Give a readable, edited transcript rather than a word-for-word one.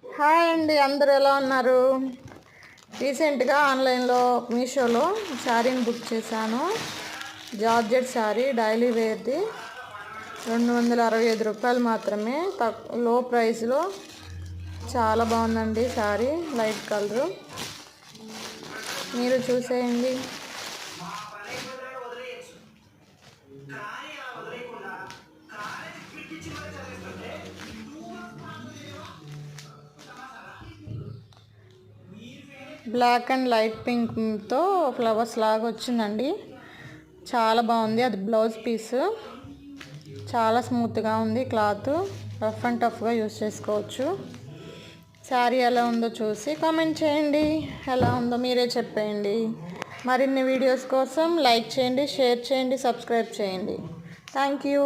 Hi అండి, అందరూ ఎలా ఉన్నారు? రీసెంట్గా ఆన్లైన్లో మీషోలో శారీని బుక్ చేశాను. జార్జెట్ శారీ డైలీ వేర్ది 265 రూపాయలు మాత్రమే. లో ప్రైస్లో చాలా బాగుందండి శారీ. లైట్ కలరు, మీరు చూసేయండి. బ్లాక్ అండ్ లైట్ పింక్తో ఫ్లవర్స్ లాగా వచ్చిందండి. చాలా బాగుంది. అది బ్లౌజ్ పీస్. చాలా స్మూత్గా ఉంది క్లాత్. రఫ్ అండ్ టఫ్గా యూస్ చేసుకోవచ్చు. శారీ ఎలా ఉందో చూసి కామెంట్ చేయండి. ఎలా ఉందో మీరే చెప్పేయండి. మరిన్ని వీడియోస్ కోసం లైక్ చేయండి, షేర్ చేయండి, సబ్స్క్రైబ్ చేయండి. Thank you.